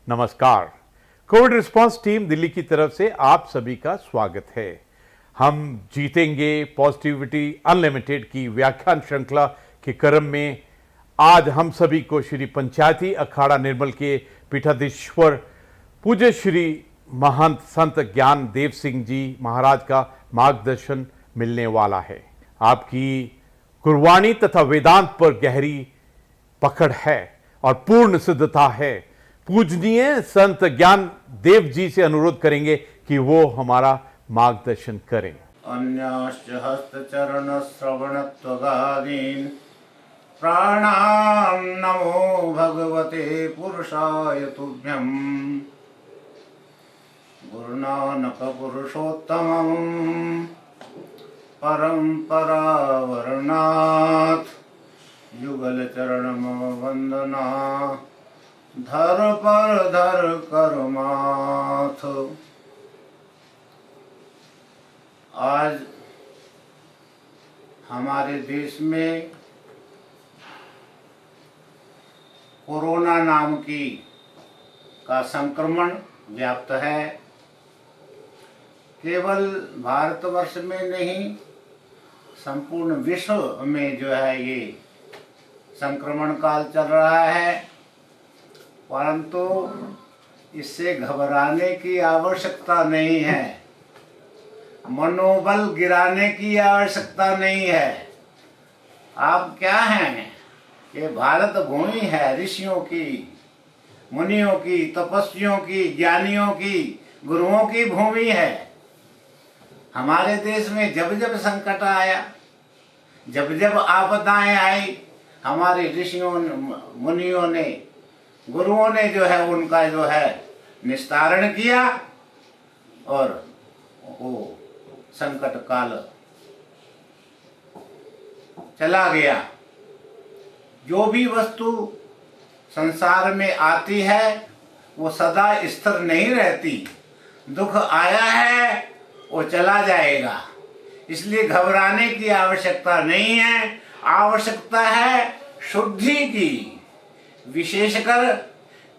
नमस्कार। Covid response team Delhi की तरफ से आप सभी का स्वागत है। हम जीतेंगे पॉजिटिविटी अनलिमिटेड की व्याख्यान श्रृंखला के क्रम में आज हम सभी को श्री पंचायती अखाड़ा निर्मल के पीठाधीश्वर पूज्य श्री महंत संत ज्ञान देव सिंह जी महाराज का मार्गदर्शन मिलने वाला है। आपकी गुरबाणी तथा वेदांत पर गहरी पकड़ है और पूर्ण सिद्धता है। पूजनीय संत ज्ञान देव जी से अनुरोध करेंगे कि वो हमारा मार्गदर्शन करें। अन्याश्च हस्तचरण श्रवणत्वगादीन् प्राणान् नमो भगवते पुरुषाय तुभ्यं। गुरुनानक पुरुषोत्तमं परम्परावर्णात् युगल चरणम वंदना धर पर धर कर माथ। आज हमारे देश में कोरोना नाम की का संक्रमण व्याप्त है। केवल भारतवर्ष में नहीं, संपूर्ण विश्व में जो है ये संक्रमण काल चल रहा है, परंतु इससे घबराने की आवश्यकता नहीं है, मनोबल गिराने की आवश्यकता नहीं है। आप क्या हैं? ये भारत भूमि है ऋषियों की, मुनियों की, तपस्वियों की, ज्ञानियों की, गुरुओं की भूमि है। हमारे देश में जब जब संकट आया, जब जब आपदाएं आई, हमारे ऋषियों मुनियों ने, गुरुओं ने जो है उनका जो है निस्तारण किया और वो संकट काल चला गया। जो भी वस्तु संसार में आती है वो सदा स्थिर नहीं रहती। दुख आया है वो चला जाएगा, इसलिए घबराने की आवश्यकता नहीं है। आवश्यकता है शुद्धि की, विशेषकर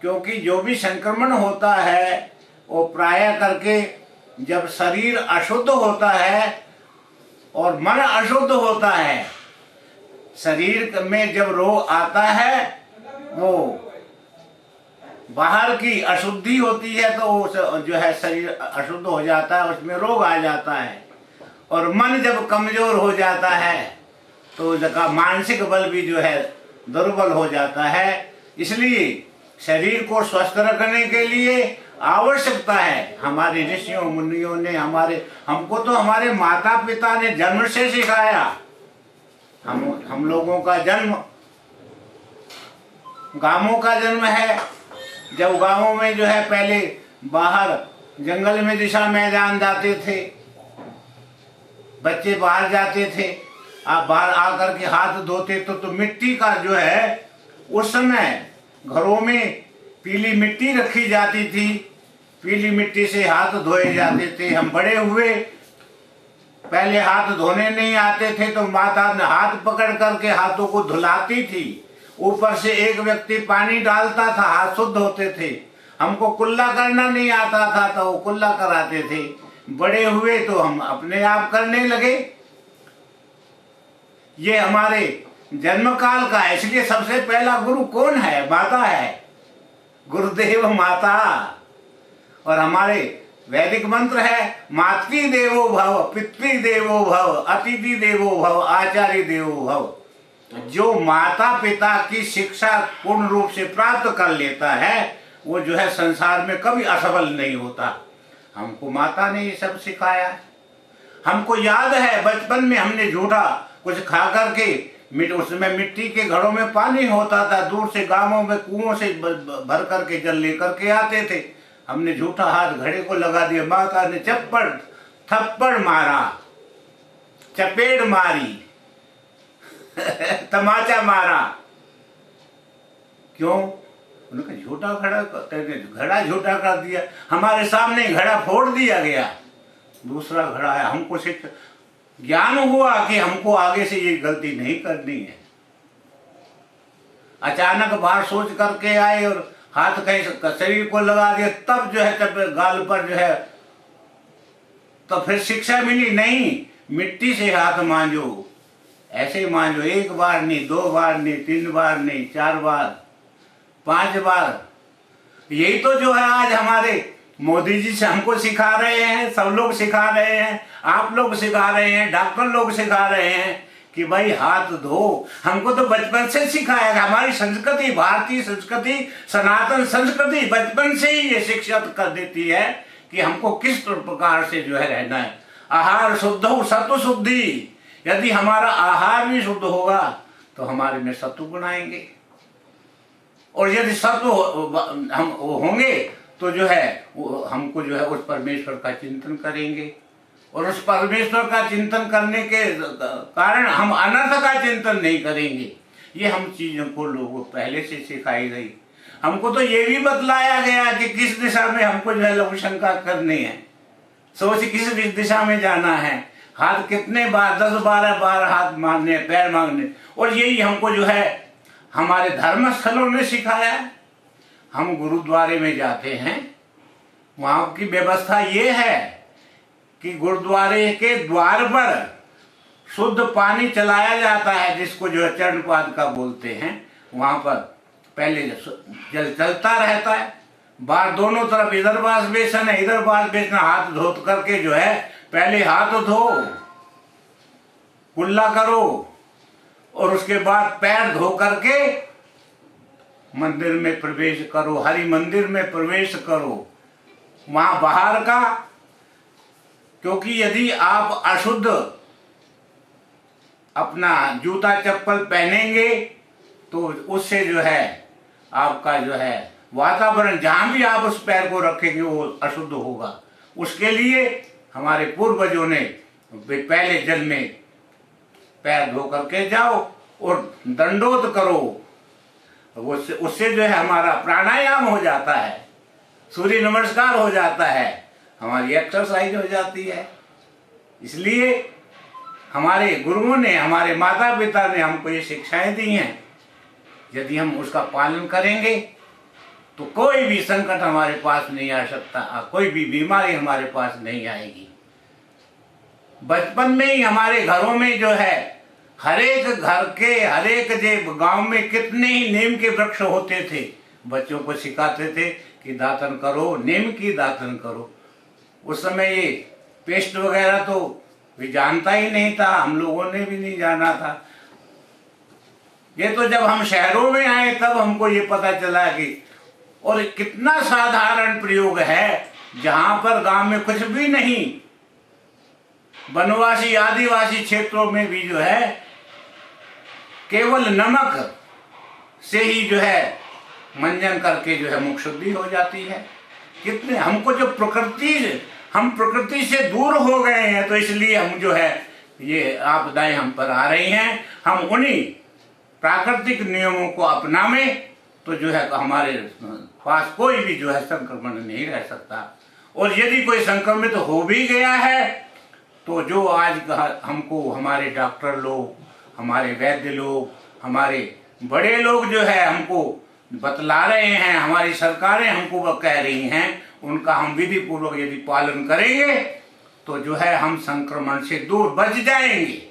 क्योंकि जो भी संक्रमण होता है वो प्रायः करके जब शरीर अशुद्ध होता है और मन अशुद्ध होता है, शरीर में जब रोग आता है वो बाहर की अशुद्धि होती है तो वो जो है शरीर अशुद्ध हो जाता है, उसमें रोग आ जाता है। और मन जब कमजोर हो जाता है तो उसका मानसिक बल भी जो है दुर्बल हो जाता है। इसलिए शरीर को स्वस्थ रखने के लिए आवश्यकता है। हमारे ऋषियों मुनियों ने हमको तो हमारे माता पिता ने जन्म से सिखाया। हम लोगों का जन्म गांवों का जन्म है। जब गांवों में जो है पहले बाहर जंगल में दिशा मैदान जाते थे, बच्चे बाहर जाते थे, आप बाहर आकर के हाथ धोते तो मिट्टी का जो है उस समय घरों में पीली मिट्टी रखी जाती थी, पीली मिट्टी से हाथ धोए जाते थे। हम बड़े हुए, पहले हाथ धोने नहीं आते थे तो माता ने हाथ पकड़ करके हाथों को धुलाती थी, ऊपर से एक व्यक्ति पानी डालता था, हाथ शुद्ध होते थे। हमको कुल्ला करना नहीं आता था तो वो कुल्ला कराते थे। बड़े हुए तो हम अपने आप करने लगे। ये हमारे जन्म काल का है। इसलिए सबसे पहला गुरु कौन है? माता है, गुरुदेव माता। और हमारे वैदिक मंत्र है मातृ देवो भव, पितृ देवो भव, अतिथि देवो भव, आचार्य देवो भव। जो माता पिता की शिक्षा पूर्ण रूप से प्राप्त कर लेता है वो जो है संसार में कभी असफल नहीं होता। हमको माता ने ये सब सिखाया। हमको याद है बचपन में हमने झूठा कुछ खा करके उसमें मिट्टी के घड़ों में पानी होता था, दूर से गांवों में कुओं से भर करके जल लेकर के आते थे। हमने झूठा हाथ घड़े को लगा दिया, माता ने थप्पड़ मारा, चपेट मारी, तमाचा मारा। क्यों? उन्होंने झूठा घड़ा झूठा कर दिया, हमारे सामने घड़ा फोड़ दिया गया, दूसरा घड़ा है। हमको शिक्षा ज्ञान हुआ कि हमको आगे से ये गलती नहीं करनी है। अचानक बाहर सोच करके आए और हाथ कहीं शरीर को लगा दिया, तब जो है तब गाल पर जो है तो फिर शिक्षा मिली, नहीं मिट्टी से हाथ मांजो, ऐसे मांजो, 1 बार नहीं, 2 बार नहीं, 3 बार नहीं, 4 बार, 5 बार। यही तो जो है आज हमारे मोदी जी से हमको सिखा रहे हैं, सब लोग सिखा रहे हैं, आप लोग सिखा रहे हैं, डॉक्टर लोग सिखा रहे हैं कि भाई हाथ धो। हमको तो बचपन से सिखाया गया, हमारी संस्कृति, भारतीय संस्कृति, सनातन संस्कृति बचपन से ही ये शिक्षा कर देती है कि हमको किस प्रकार से जो है रहना है। आहार शुद्ध हो सत्व शुद्धि, यदि हमारा आहार भी शुद्ध होगा तो हमारे में सत्व गुण आएंगे, और यदि सत्व हम होंगे तो जो है हमको जो है उस परमेश्वर का चिंतन करेंगे, और उस परमेश्वर का चिंतन करने के कारण हम अनर्थ का चिंतन नहीं करेंगे। ये हम चीजों को लोगों पहले से सिखाई गई। हमको तो ये भी बतलाया गया कि किस दिशा में हमको जो है लघु शंका करनी है, सोच किस दिशा में जाना है, हाथ कितने बार, 10-12 बार हाथ मारने, पैर मांगने। और यही हमको जो है हमारे धर्म स्थलों ने सिखाया। हम गुरुद्वारे में जाते हैं, वहां की व्यवस्था ये है कि गुरुद्वारे के द्वार पर शुद्ध पानी चलाया जाता है, जिसको जो है चरणपाद का बोलते हैं। वहां पर पहले जल चलता रहता है, बाहर दोनों तरफ, इधर वाश बेसन है, इधर वाश बेसन, हाथ धो करके जो है पहले हाथ धो, कुल्ला करो, और उसके बाद पैर धो करके मंदिर में प्रवेश करो, हरि मंदिर में प्रवेश करो। वहां बाहर का, क्योंकि यदि आप अशुद्ध अपना जूता चप्पल पहनेंगे तो उससे जो है आपका जो है वातावरण, जहां भी आप उस पैर को रखेंगे वो अशुद्ध होगा। उसके लिए हमारे पूर्वजों ने पहले जल में पैर धो करके जाओ और दंडोत करो, उससे जो है हमारा प्राणायाम हो जाता है, सूर्य नमस्कार हो जाता है, हमारी एक्सरसाइज हो जाती है। इसलिए हमारे गुरुओं ने, हमारे माता पिता ने हमको ये शिक्षाएं दी हैं। यदि हम उसका पालन करेंगे तो कोई भी संकट हमारे पास नहीं आ सकता, कोई भी बीमारी हमारे पास नहीं आएगी। बचपन में ही हमारे घरों में जो है, हरेक घर के, हरेक गांव में कितने ही नीम के वृक्ष होते थे, बच्चों को सिखाते थे कि दातन करो, नीम की दातन करो। उस समय ये पेस्ट वगैरह तो भी जानता ही नहीं था, हम लोगों ने भी नहीं जाना था। ये तो जब हम शहरों में आए तब हमको ये पता चला कि, और कितना साधारण प्रयोग है, जहां पर गांव में कुछ भी नहीं, वनवासी आदिवासी क्षेत्रों में भी जो है केवल नमक से ही जो है मंजन करके जो है मुख शुद्धि हो जाती है। कितने हमको जो प्रकृति, हम प्रकृति से दूर हो गए हैं, तो इसलिए हम जो है ये आपदाएं हम पर आ रही हैं। हम उन्हीं प्राकृतिक नियमों को अपनावें तो जो है हमारे पास कोई भी जो है संक्रमण नहीं रह सकता। और यदि कोई संक्रमित हो भी गया है तो जो आज हमको हमारे डॉक्टर लोग, हमारे वैद्य लोग, हमारे बड़े लोग जो है हमको बतला रहे हैं, हमारी सरकारें हमको वह कह रही हैं, उनका हम विधि पूर्वक यदि पालन करेंगे तो जो है हम संक्रमण से दूर बच जाएंगे।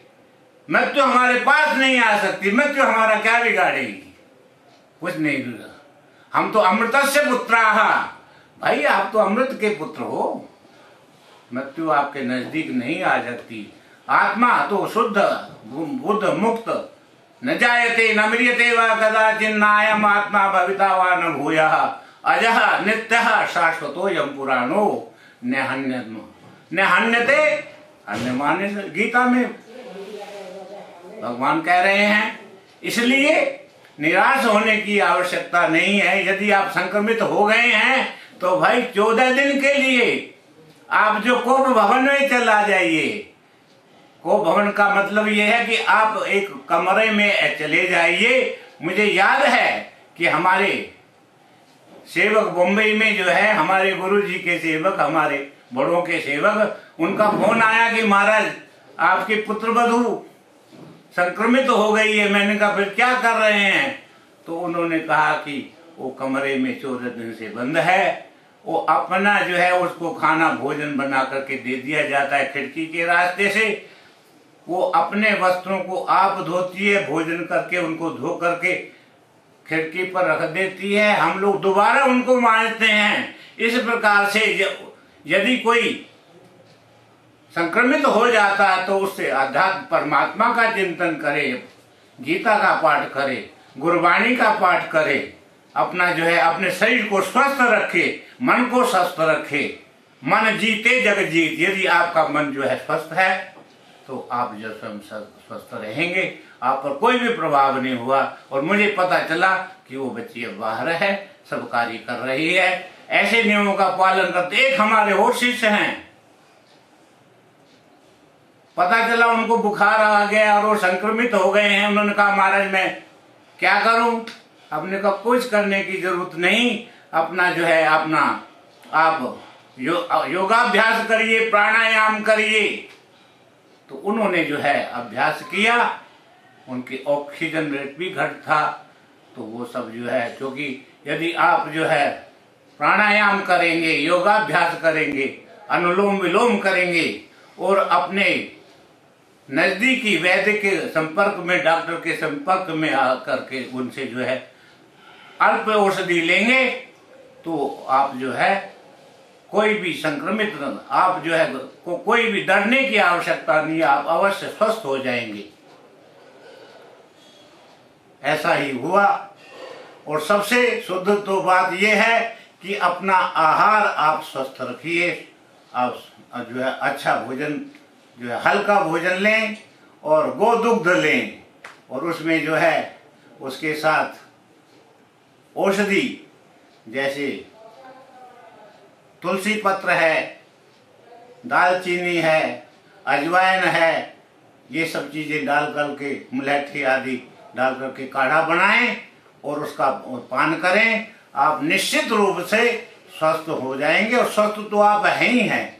मृत्यु हमारे पास नहीं आ सकती, मृत्यु हमारा क्या बिगाड़ेगी, कुछ नहीं बिगाड़। हम तो अमृतस्य पुत्राः, भाई आप तो अमृत के पुत्र हो, मृत्यु आपके नजदीक नहीं आ सकती। आत्मा तो शुद्ध बुद्ध मुक्त, न जायते न म्रियते वा कदाचिन, नायम आत्मा भविता वा न भूयः, अजः नित्यः शाश्वतोऽयं पुराणो न हन्यते। अन्य माने गीता में भगवान कह रहे हैं। इसलिए निराश होने की आवश्यकता नहीं है। यदि आप संक्रमित हो गए हैं तो भाई 14 दिन के लिए आप जो कोप भवन में चला जाइए। कोप भवन का मतलब ये है कि आप एक कमरे में चले जाइए। मुझे याद है कि हमारे सेवक बम्बई में जो है हमारे गुरु जी के सेवक, हमारे बड़ों के सेवक, उनका फोन आया कि महाराज आपकी पुत्रवधू संक्रमित हो गई है। मैंने कहा फिर क्या कर रहे हैं? तो उन्होंने कहा कि वो कमरे में 14 दिन से बंद है, वो अपना जो है उसको खाना भोजन बना करके दे दिया जाता है खिड़की के रास्ते से। वो अपने वस्त्रों को आप धोती है, भोजन करके उनको धो करके खिड़की पर रख देती है, हम लोग दोबारा उनको मांजते हैं। इस प्रकार से यदि कोई संक्रमित हो जाता है तो उससे अध्यात्म परमात्मा का चिंतन करे, गीता का पाठ करे, गुरबाणी का पाठ करे, अपना जो है अपने शरीर को स्वस्थ रखे, मन को स्वस्थ रखे। मन जीते जग जीत। यदि आपका मन जो है स्वस्थ है तो आप जो स्वयं स्वस्थ रहेंगे, आप पर कोई भी प्रभाव नहीं हुआ। और मुझे पता चला कि वो बच्ची अब बाहर है, सब कार्य कर रही है, ऐसे नियमों का पालन करते। एक हमारे और शिष्य हैं, पता चला उनको बुखार आ गया और वो संक्रमित हो गए हैं। उन्होंने कहा महाराज मैं क्या करूं? अपने को कुछ करने की जरूरत नहीं, अपना जो है अपना आप योगाभ्यास करिए, प्राणायाम करिए। तो उन्होंने जो है अभ्यास किया, उनकी ऑक्सीजन रेट भी घट था। तो वो सब जो है, क्योंकि यदि आप जो है प्राणायाम करेंगे, योगाभ्यास करेंगे, अनुलोम विलोम करेंगे और अपने नजदीकी वैद्य के संपर्क में, डॉक्टर के संपर्क में आकर के उनसे जो है अल्प औषधि लेंगे तो आप जो है कोई भी संक्रमित, आप जो है कोई भी डरने की आवश्यकता नहीं, आप अवश्य स्वस्थ हो जाएंगे। ऐसा ही हुआ। और सबसे शुद्ध तो बात यह है कि अपना आहार आप स्वस्थ रखिए, आप जो है अच्छा भोजन, जो है हल्का भोजन लें और गोदुग्ध लें, और उसमें जो है उसके साथ औषधि जैसे तुलसी पत्र है, दालचीनी है, अजवाइन है, ये सब चीजें डाल करके, मुलैठी आदि डाल करके काढ़ा बनाएं और उसका पान करें। आप निश्चित रूप से स्वस्थ हो जाएंगे। और स्वस्थ तो आप हैं ही हैं,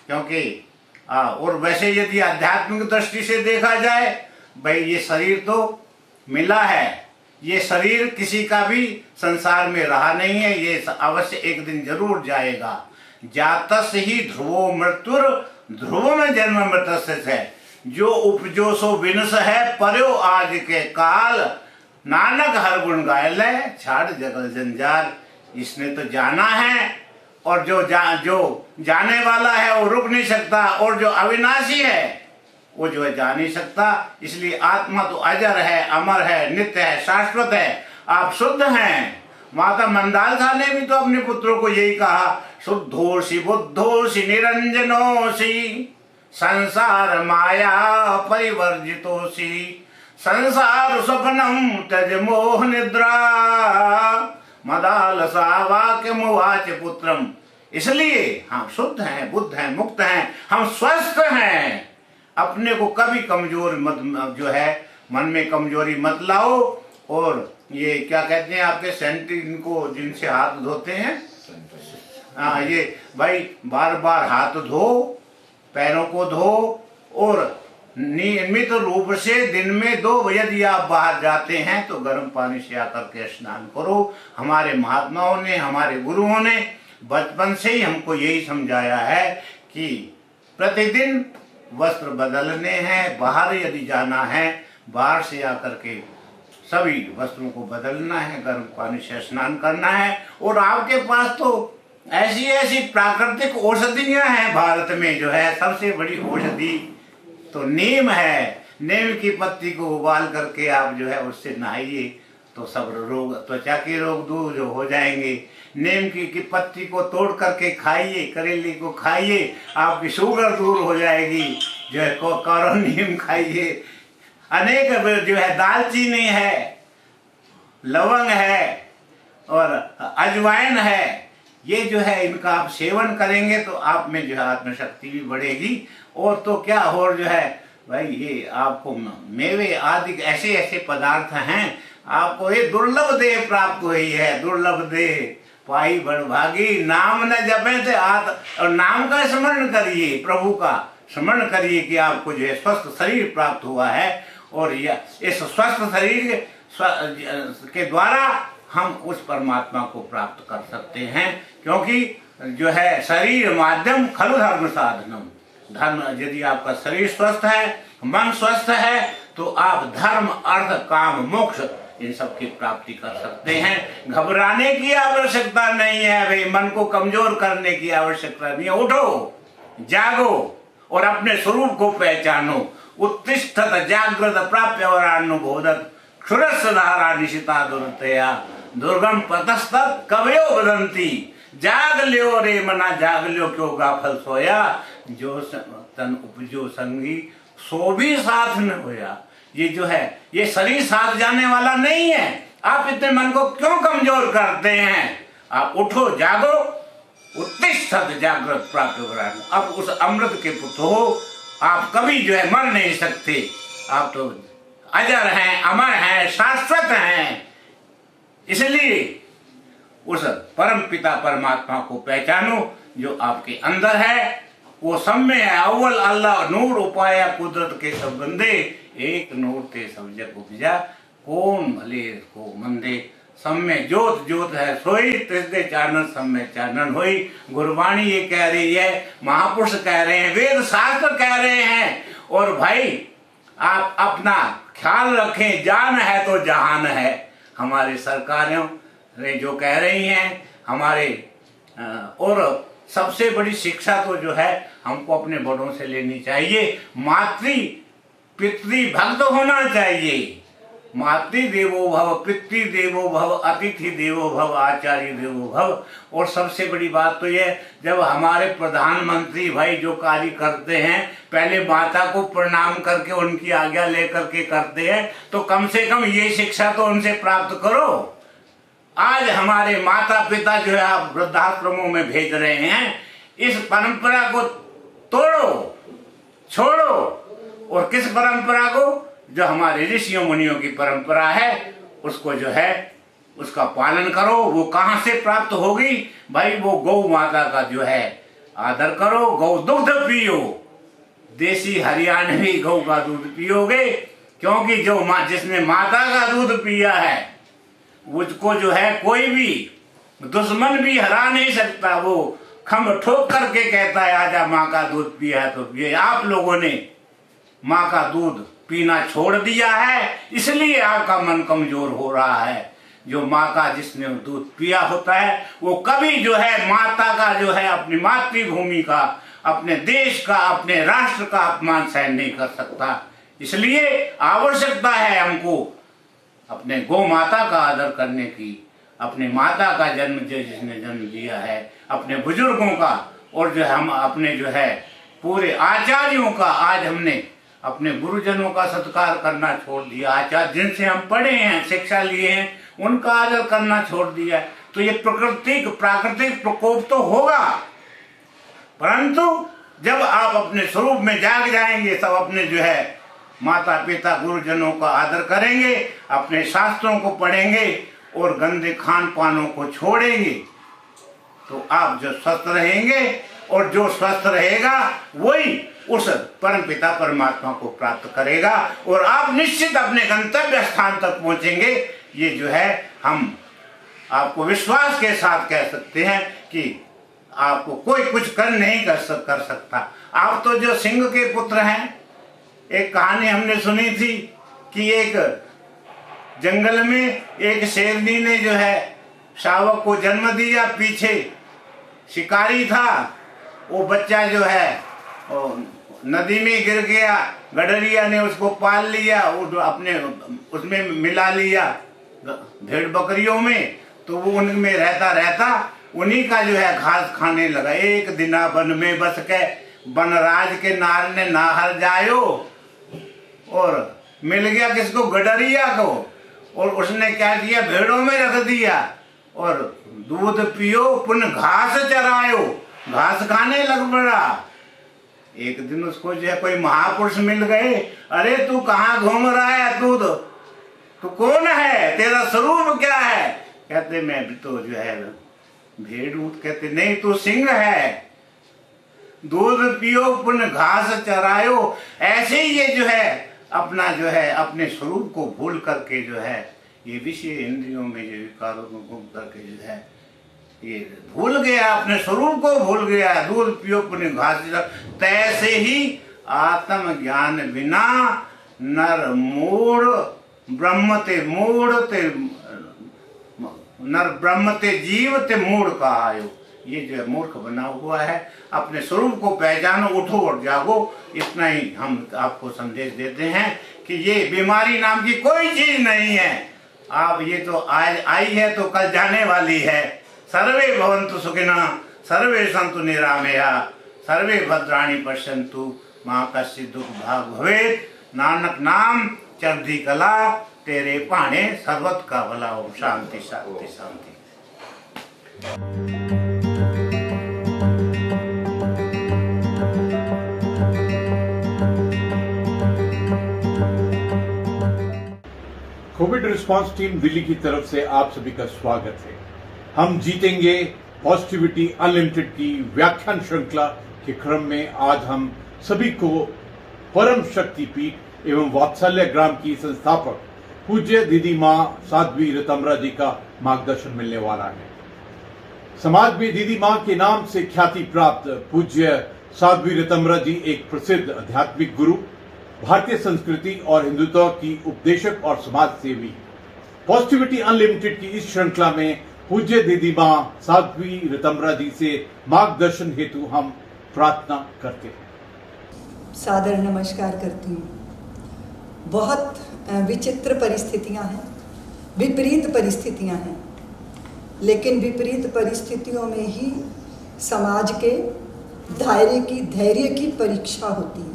क्योंकि और वैसे यदि आध्यात्मिक दृष्टि से देखा जाए, भाई ये शरीर तो मिला है, ये शरीर किसी का भी संसार में रहा नहीं है, ये अवश्य एक दिन जरूर जाएगा। जातस ही ध्रुवो मृत्युर ध्रुव में जन्म मृतस्य है, जो उपजो सो विनस है, पर्यो आज के काल, नानक हर गुण गाय ले, छाड़ जगल जंजाल। इसने तो जाना है, और जो जाने वाला है वो रुक नहीं सकता, और जो अविनाशी है वो जो है जा नहीं सकता। इसलिए आत्मा तो अजर है, अमर है, नित्य है, शाश्वत है। आप शुद्ध हैं। माता मंदालसा ने भी तो अपने पुत्रों को यही कहा, शुद्धोषि बुद्धोषि निरंजनोषि, संसार माया परिवर्जितोषि, संसार स्वप्नम त्यज मोह निद्रा, मदालसा वाक्य मुवाच पुत्रम। इसलिए हम शुद्ध हैं, बुद्ध हैं, मुक्त हैं, हम स्वस्थ हैं। अपने को कभी कमजोर मत, जो है मन में कमजोरी मत लाओ। और ये क्या कहते हैं आपके सैनिटरी को जिनसे हाथ धोते हैं, ये भाई बार बार हाथ धो, पैरों को धो, और नियमित रूप से दिन में 2 बजे यदि आप बाहर जाते हैं तो गर्म पानी से आकर के स्नान करो। हमारे महात्माओं ने, हमारे गुरुओं ने बचपन से ही हमको यही समझाया है कि प्रतिदिन वस्त्र बदलने हैं, बाहर यदि जाना है बाहर से आकर के सभी वस्त्रों को बदलना है, गर्म पानी से स्नान करना है। और आपके पास तो ऐसी ऐसी प्राकृतिक औषधियां हैं भारत में, जो है सबसे बड़ी औषधि तो नीम है। नीम की पत्ती को उबाल करके आप जो है उससे नहाइए तो सब रोग, त्वचा के रोग दूर जो हो जाएंगे। नीम की पत्ती को तोड़ करके खाइए, करेले को खाइए, आपकी शुगर दूर हो जाएगी। जो है करो नीम खाइए। अनेक जो है दालचीनी है, लवंग है और अजवाइन है, ये जो है इनका आप सेवन करेंगे तो आप में जो है आत्मशक्ति भी बढ़ेगी। और तो क्या, और जो है भाई ये आपको मेवे आदि ऐसे ऐसे पदार्थ हैं, आपको ये दुर्लभ देह प्राप्त हुई है, दुर्लभ देह पाई बड़भागी। नाम न जपे थे और नाम का स्मरण करिए, प्रभु का स्मरण करिए कि आपको जो है स्वस्थ शरीर प्राप्त हुआ है। और इस स्वस्थ शरीर के द्वारा हम उस परमात्मा को प्राप्त कर सकते हैं, क्योंकि जो है शरीर माध्यम खलु धर्म साधनम। धर्म, यदि आपका शरीर स्वस्थ है, मन स्वस्थ है, तो आप धर्म, अर्थ, काम, मोक्ष इन सब की प्राप्ति कर सकते हैं। घबराने की आवश्यकता नहीं है भाई, मन को कमजोर करने की आवश्यकता नहीं है। उठो, जागो और अपने स्वरूप को पहचानो। उत्तिष्ठत जागृत प्राप्य वरानुबोधत क्षुरस्य धारा निशिता दुर्तया दुर्गम पतस्तत् कवयो वदंती। जाग लियो रे मना, जाग लियो क्यों गाफल सोया, जो तन उपजो संगी सो भी साथ न होया। ये जो है ये शरीर साथ जाने वाला नहीं है। आप इतने मन को क्यों कमजोर करते हैं? आप उठो, जागो, उत्तिष्ठत जागृत प्राप्त वरानु। अब उस अमृत के पुत्र हो, आप कभी जो है मर नहीं सकते। आप तो अजर हैं, अमर हैं, शाश्वत हैं। इसलिए उस परम पिता परमात्मा को पहचानो जो आपके अंदर है। वो सब में है। अव्वल अल्लाह नूर उपाया कुदरत के सब बंदे, एक नूर ते सब जग उपजा, कौन भले को मंदे। सब में ज्योत ज्योत है सोई, त्रिसदे चानन सब में चानन होई। गुरबाणी ये कह रही है, महापुरुष कह रहे हैं, वेद शास्त्र कह रहे हैं। और भाई आप अपना ख्याल रखें, जान है तो जहान है। हमारे सरकारों ने जो कह रही हैं, हमारे और सबसे बड़ी शिक्षा तो जो है हमको अपने बड़ों से लेनी चाहिए। मातृ पितृ भक्त होना चाहिए। मातृ देवो भव, पितृ देवो भव, अतिथि देवो भव, आचार्य देवो भव। और सबसे बड़ी बात तो ये, जब हमारे प्रधानमंत्री भाई जो कार्य करते हैं, पहले माता को प्रणाम करके उनकी आज्ञा लेकर के करते हैं, तो कम से कम ये शिक्षा तो उनसे प्राप्त करो। आज हमारे माता पिता जो है आप वृद्धाश्रमों में भेज रहे हैं, इस परंपरा को तोड़ो, छोड़ो। और किस परंपरा को? जो हमारे ऋषियों मुनियों की परंपरा है, उसको जो है उसका पालन करो। वो कहाँ से प्राप्त होगी भाई? वो गौ माता का जो है आदर करो, गौ दूध पियो, देसी हरियाणवी गौ का दूध पियोगे। क्योंकि जो जिसने माता का दूध पिया है उसको जो है कोई भी दुश्मन भी हरा नहीं सकता। वो खम ठोक करके कहता है आजा माँ का दूध पिया है तो पिए। आप लोगों ने माँ का दूध पीना छोड़ दिया है, इसलिए आपका मन कमजोर हो रहा है। जो माँ का जिसने दूध पिया होता है वो कभी जो है माता का जो है, अपनी मातृभूमि का, अपने देश का, अपने राष्ट्र का अपमान सहन नहीं कर सकता। इसलिए आवश्यकता है हमको अपने गौ माता का आदर करने की, अपने माता का जन्म जिसने जन्म दिया है, अपने बुजुर्गों का, और जो हम अपने जो है पूरे आचार्यों का, आज हमने अपने गुरुजनों का सत्कार करना छोड़ दिया। आचार्य जिनसे हम पढ़े हैं, शिक्षा लिए हैं, उनका आदर करना छोड़ दिया। तो ये प्राकृतिक प्रकोप तो होगा, परंतु जब आप अपने स्वरूप में जाग जाएंगे, सब अपने जो है माता पिता गुरुजनों का आदर करेंगे, अपने शास्त्रों को पढ़ेंगे और गंदे खान पानों को छोड़ेंगे, तो आप जो स्वस्थ रहेंगे। और जो स्वस्थ रहेगा वही उस परम पिता परमात्मा को प्राप्त करेगा और आप निश्चित अपने गंतव्य स्थान तक पहुंचेंगे। ये जो है हम आपको विश्वास के साथ कह सकते हैं कि आपको कोई कुछ नहीं कर सकता। आप तो जो सिंह के पुत्र हैं, एक कहानी हमने सुनी थी कि एक जंगल में एक शेरनी ने जो है शावक को जन्म दिया। पीछे शिकारी था, वो बच्चा जो है नदी में गिर गया, गडरिया ने उसको पाल लिया, वो अपने उसमें मिला लिया भेड़ बकरियों में, तो वो उनमें रहता रहता उन्हीं का जो है घास खाने लगा। एक दिना वन में बस के वनराज के नार ने नाहर जायो, और मिल गया किसको? गडरिया को। और उसने क्या किया? भेड़ों में रख दिया और दूध पियो पुन घास चरायो, घास खाने लग पड़ा। एक दिन उसको जो है कोई महापुरुष मिल गए। अरे तू कहाँ घूम रहा है? तू कौन है? तेरा स्वरूप क्या है? कहते मैं भी तो जो है भेड़ ऊँट कहते नहीं तू सिंह है, दूध पियो पुण्य घास चरायो। ऐसे ही ये जो है अपना जो है अपने स्वरूप को भूल करके जो है ये विषय इंद्रियों में जो विकारों में घूम करके जो है ये भूल गया, अपने स्वरूप को भूल गया। दूध पियो पुण्य घास चरायो, तैसे ही आत्म ज्ञान बिना नर मूढ़ ब्रह्म ते मूढ़ ते नर ब्रह्म ते जीव ते मूढ़ कहायो। ये जो है मूर्ख बना हुआ है। अपने स्वरूप को पहचानो, उठो और जागो। इतना ही हम आपको संदेश देते हैं कि ये बीमारी नाम की कोई चीज नहीं है। आप ये तो आज आई है तो कल जाने वाली है। सर्वे भवन्तु सुखिनः, सर्वे सन्तु निरामया, सर्वे भद्राणि पश्यन्तु मां कश्चित् दुख भाग भवेत्। नानक नाम चढ़ती कला, तेरे पाणे सर्वत का भला। ओम शांति शांति शांति। कोविड रिस्पांस टीम दिल्ली की तरफ से आप सभी का स्वागत है। हम जीतेंगे पॉजिटिविटी अनलिमिटेड की व्याख्यान श्रृंखला के क्रम में आज हम सभी को परम शक्ति पीठ एवं वात्सल्य ग्राम की संस्थापक पूज्य दीदी मां साध्वी ऋतंभरा जी का मार्गदर्शन मिलने वाला है। समाज में दीदी मां के नाम से ख्याति प्राप्त पूज्य साध्वी ऋतंभरा जी एक प्रसिद्ध आध्यात्मिक गुरु, भारतीय संस्कृति और हिंदुत्व की उपदेशक और समाज सेवी। पॉजिटिविटी अनलिमिटेड की इस श्रृंखला में पूज्य दीदी मां साध्वी ऋतंभरा जी से मार्गदर्शन हेतु हम प्रार्थना करते हैं। सादर नमस्कार करती हूँ। बहुत विचित्र परिस्थितियाँ हैं, विपरीत परिस्थितियाँ हैं, लेकिन विपरीत परिस्थितियों में ही समाज के धैर्य की परीक्षा होती है।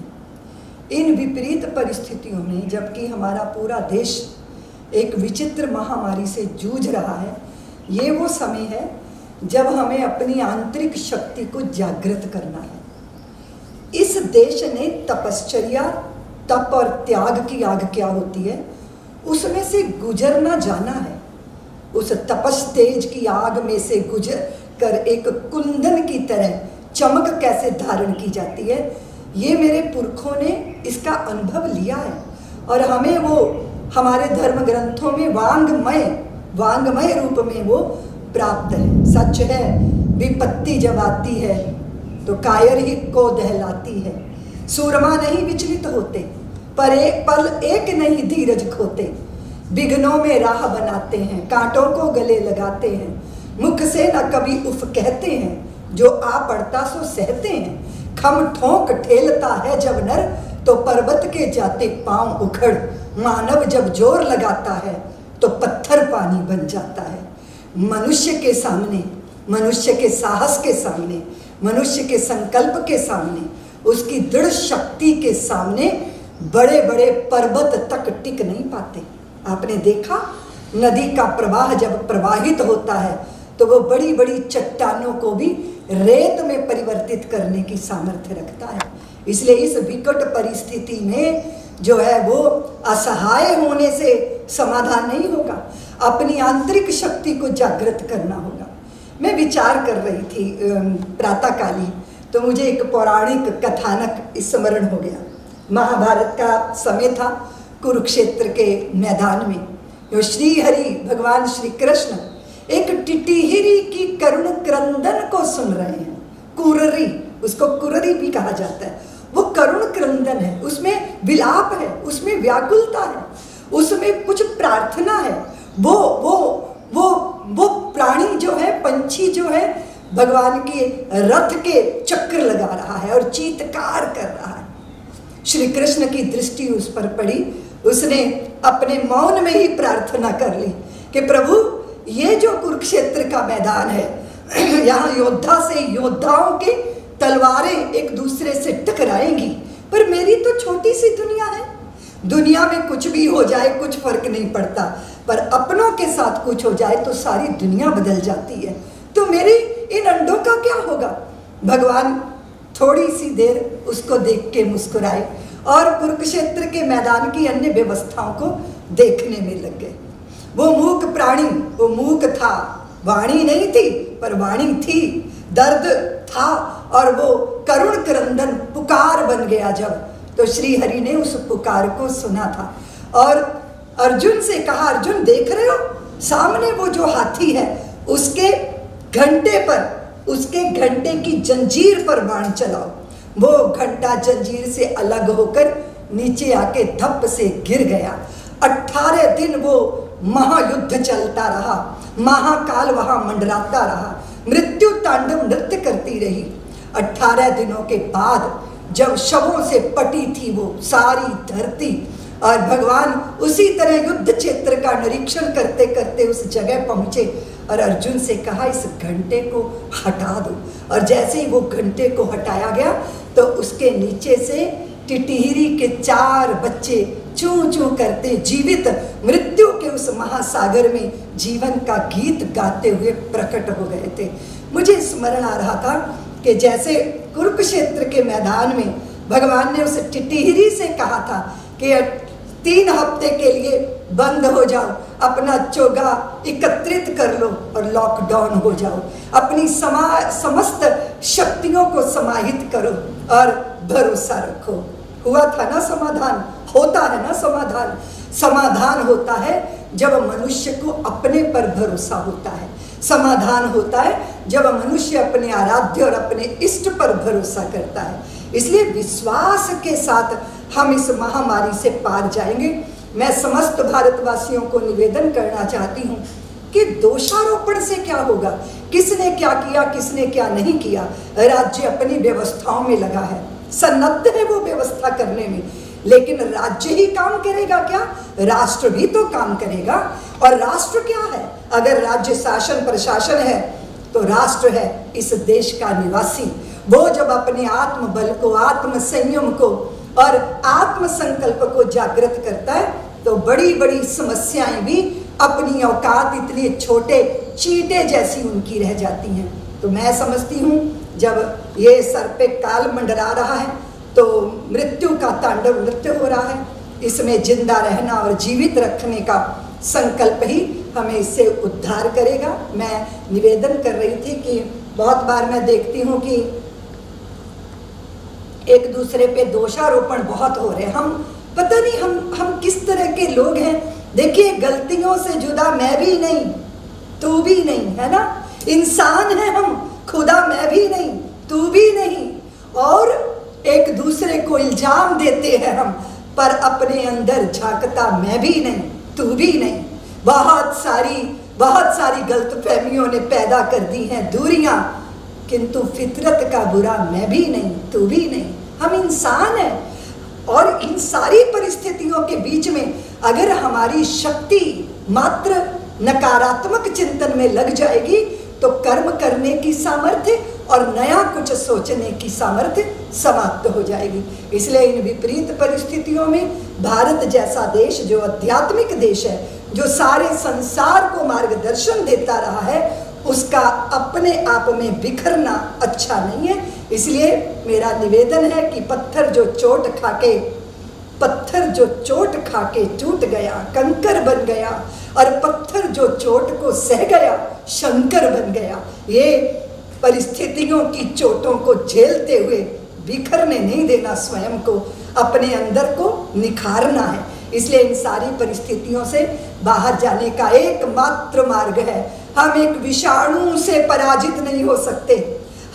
इन विपरीत परिस्थितियों में जबकि हमारा पूरा देश एक विचित्र महामारी से जूझ रहा है, ये वो समय है जब हमें अपनी आंतरिक शक्ति को जागृत करना है। इस देश ने तपश्चर्या, तप और त्याग की आग क्या होती है उसमें से गुजरना जाना है। उस तपस तेज की आग में से गुजर कर एक कुंदन की तरह चमक कैसे धारण की जाती है, ये मेरे पुरखों ने इसका अनुभव लिया है और हमें वो हमारे धर्म ग्रंथों में वांगमय रूप में वो प्राप्त है। सच है, विपत्ति जब आती है तो कायर ही को दहलाती है। सूरमा नहीं विचलित होते, पर एक पल एक नहीं धीरज खोते। विघ्नों में राह बनाते हैं, कांटों को गले लगाते हैं। मुख से न कभी उफ कहते हैं, जो आ पड़ता सो सहते हैं। खम ठोंक ठेलता है जब नर, तो पर्वत के जाते पांव उखड़। मानव जब जोर लगाता है तो पत्थर पानी बन जाता है। मनुष्य के सामने, मनुष्य के साहस के सामने, मनुष्य के संकल्प के सामने, उसकी दृढ़ शक्ति के सामने बड़े बड़े पर्वत तक टिक नहीं पाते। आपने देखा, नदी का प्रवाह जब प्रवाहित होता है तो वो बड़ी बड़ी चट्टानों को भी रेत में परिवर्तित करने की सामर्थ्य रखता है। इसलिए इस विकट परिस्थिति में जो है वो असहाय होने से समाधान नहीं होगा, अपनी आंतरिक शक्ति को जागृत करना होगा। मैं विचार कर रही थी प्रातःकाली, तो मुझे एक पौराणिक कथानक स्मरण हो गया। महाभारत का समय था, कुरुक्षेत्र के मैदान में जो श्री हरि भगवान श्री कृष्ण एक टिटिहिरी की करुण क्रंदन को सुन रहे हैं। कुररी, उसको कुररी भी कहा जाता है। वो करुण क्रंदन है, उसमें विलाप है, उसमें व्याकुलता है, उसमें कुछ प्रार्थना है। वो प्राणी जो है, पंछी जो है, भगवान के रथ के चक्र लगा रहा है और चीत्कार कर रहा है। श्री कृष्ण की दृष्टि उस पर पड़ी। उसने अपने मौन में ही प्रार्थना कर ली कि प्रभु, ये जो कुरुक्षेत्र का मैदान है, यहाँ योद्धा से योद्धाओं के तलवारें एक दूसरे से टकराएंगी, पर मेरी तो छोटी सी दुनिया है। दुनिया में कुछ भी हो जाए कुछ फर्क नहीं पड़ता, पर अपनों के साथ कुछ हो जाए तो सारी दुनिया बदल जाती है। तो मेरी इन अंडों का क्या होगा? भगवान थोड़ी सी देर उसको देख के मुस्कुराए और कुरुक्षेत्र के मैदान की अन्य व्यवस्थाओं को देखने में लग गए। वो मूक प्राणी, वो मूक था, वाणी नहीं थी, पर वाणी थी, दर्द था और वो करुण क्रंदन पुकार बन गया जब, तो श्री हरि ने उस पुकार को सुना था और अर्जुन से कहा, अर्जुन देख रहे हो सामने वो जो हाथी है उसके घंटे पर, उसके घंटे की जंजीर पर बाण चलाओ। वो घंटा जंजीर से अलग होकर नीचे आके धप से गिर गया। 18 दिन वो महायुद्ध चलता रहा, महाकाल वहां मंडराता रहा, मृत्यु तांडव नृत्य करती रही। 18 दिनों के बाद जब शवों से पटी थी वो सारी धरती और भगवान उसी तरह युद्ध क्षेत्र का निरीक्षण करते करते उस जगह पहुंचे और अर्जुन से कहा इस घंटे को हटा दो। और जैसे ही वो घंटे को हटाया गया तो उसके नीचे से टिटहिरी के 4 बच्चे चूं चूं करते जीवित मृत्यु के उस महासागर में जीवन का गीत गाते हुए प्रकट हो गए थे। मुझे स्मरण आ रहा था कि जैसे कुरुक्षेत्र के मैदान में भगवान ने उस टिटहिरी से कहा था कि 3 हफ्ते के लिए बंद हो जाओ, अपना चोगा एकत्रित कर लो और लॉकडाउन हो जाओ, अपनी समस्त शक्तियों को समाहित करो और भरोसा रखो। हुआ था ना समाधान, होता है ना समाधान। समाधान होता है जब मनुष्य को अपने पर भरोसा होता है, समाधान होता है जब मनुष्य अपने आराध्य और अपने इष्ट पर भरोसा करता है। इसलिए विश्वास के साथ हम इस महामारी से पार जाएंगे। मैं समस्त भारतवासियों को निवेदन करना चाहती हूँ कि दोषारोपण से क्या होगा, किसने क्या किया किसने क्या नहीं किया। राज्य अपनी व्यवस्थाओं में लगा है, सन्नद्ध है वो व्यवस्था करने में, लेकिन राज्य ही काम करेगा क्या? राष्ट्र भी तो काम करेगा। और राष्ट्र क्या है? अगर राज्य शासन प्रशासन है तो राष्ट्र है इस देश का निवासी। वो जब अपने आत्म बल को, आत्म संयम को और आत्म संकल्प को जागृत करता है तो बड़ी बड़ी समस्याएं भी अपनी औकात इतने छोटे चींटे जैसी उनकी रह जाती हैं। तो मैं समझती हूँ जब ये सर पे काल मंडरा रहा है तो मृत्यु का तांडव नृत्य हो रहा है, इसमें जिंदा रहना और जीवित रखने का संकल्प ही हमें इससे उद्धार करेगा। मैं निवेदन कर रही थी कि बहुत बार मैं देखती हूँ कि एक दूसरे पे दोषारोपण बहुत हो रहे हैं। हम पता नहीं हम किस तरह के लोग हैं। देखिए गलतियों से जुदा मैं भी नहीं, तू भी नहीं, है ना? इंसान है हम, खुदा मैं भी नहीं, तू भी नहीं। और एक दूसरे को इल्जाम देते हैं हम, पर अपने अंदर झांकता मैं भी नहीं, तू भी नहीं। बहुत सारी गलतफहमियों ने पैदा कर दी हैं दूरियां, किंतु फितरत का बुरा मैं भी नहीं, तू भी नहीं। हम इंसान हैं और इन सारी परिस्थितियों के बीच में अगर हमारी शक्ति मात्र नकारात्मक चिंतन में लग जाएगी तो कर्म करने की सामर्थ्य और नया कुछ सोचने की सामर्थ्य समाप्त हो जाएगी। इसलिए इन विपरीत परिस्थितियों में भारत जैसा देश जो आध्यात्मिक देश है, जो सारे संसार को मार्गदर्शन देता रहा है, उसका अपने आप में बिखरना अच्छा नहीं है। इसलिए मेरा निवेदन है कि पत्थर जो चोट खाके टूट गया कंकर बन गया और पत्थर जो चोट को सह गया शंकर बन गया। ये परिस्थितियों की चोटों को झेलते हुए बिखरने नहीं देना, स्वयं को अपने अंदर को निखारना है। इसलिए इन सारी परिस्थितियों से बाहर जाने का एकमात्र मार्ग है, हम एक विषाणु से पराजित नहीं हो सकते।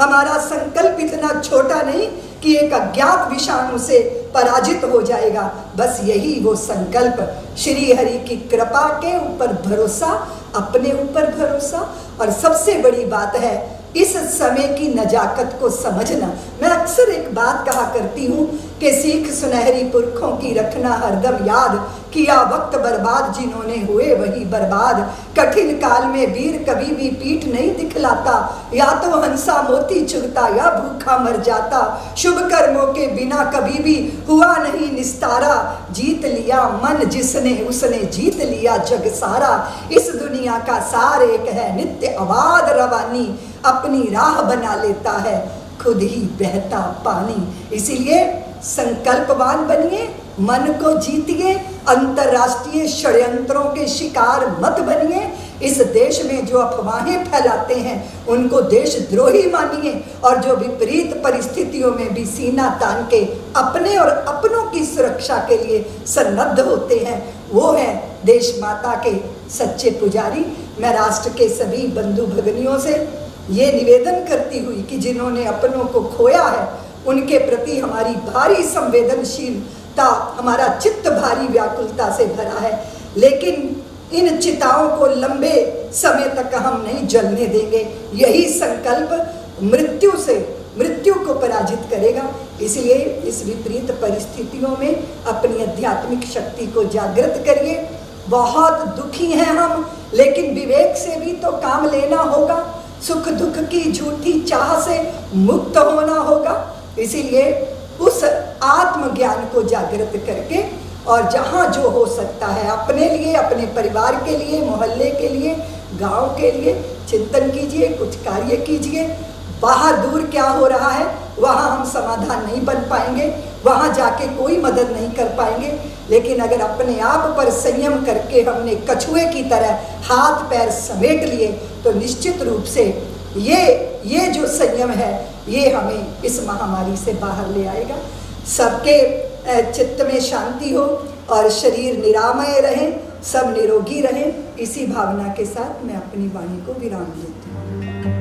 हमारा संकल्प इतना छोटा नहीं कि एक अज्ञात विषाणु से पराजित हो जाएगा। बस यही वो संकल्प, श्री हरि की कृपा के ऊपर भरोसा, अपने ऊपर भरोसा, और सबसे बड़ी बात है इस समय की नजाकत को समझना। मैं अक्सर एक बात कहा करती हूँ कि सीख सुनहरी पुरखों की रखना हरदम याद, किया वक्त बर्बाद जिन्होंने हुए वही बर्बाद। कठिन काल में वीर कभी भी पीठ नहीं दिखलाता, या तो हंसा मोती चुगता या भूखा मर जाता। शुभ कर्मों के बिना कभी भी हुआ नहीं निस्तारा, जीत लिया मन जिसने उसने जीत लिया जग सारा। इस दुनिया का सार एक है नित्य आबाद रवानी, अपनी राह बना लेता है खुद ही बहता पानी। इसीलिए संकल्पवान बनिए, मन को जीतिए, अंतर्राष्ट्रीय षड्यंत्रों के शिकार मत बनिए। इस देश में जो अफवाहें फैलाते हैं उनको देशद्रोही मानिए, और जो विपरीत परिस्थितियों में भी सीना तान के अपने और अपनों की सुरक्षा के लिए सन्नद्ध होते हैं, वो हैं देश माता के सच्चे पुजारी। मैं राष्ट्र के सभी बंधु भगिनियों से ये निवेदन करती हुई कि जिन्होंने अपनों को खोया है उनके प्रति हमारी भारी संवेदनशीलता, हमारा चित्त भारी व्याकुलता से भरा है, लेकिन इन चिताओं को लंबे समय तक हम नहीं जलने देंगे। यही संकल्प मृत्यु को पराजित करेगा। इसलिए इस विपरीत परिस्थितियों में अपनी आध्यात्मिक शक्ति को जागृत करिए। बहुत दुखी हैं हम, लेकिन विवेक से भी तो काम लेना होगा, सुख दुख की झूठी चाह से मुक्त होना होगा। इसीलिए उस आत्मज्ञान को जागृत करके और जहाँ जो हो सकता है अपने लिए, अपने परिवार के लिए, मोहल्ले के लिए, गांव के लिए चिंतन कीजिए, कुछ कार्य कीजिए। बाहर दूर क्या हो रहा है वहाँ हम समाधान नहीं बन पाएंगे, वहाँ जाके कोई मदद नहीं कर पाएंगे, लेकिन अगर अपने आप पर संयम करके हमने कछुए की तरह हाथ पैर समेट लिए तो निश्चित रूप से ये जो संयम है ये हमें इस महामारी से बाहर ले आएगा। सबके चित्त में शांति हो और शरीर निरामय रहे, सब निरोगी रहें। इसी भावना के साथ मैं अपनी वाणी को विराम देती हूँ।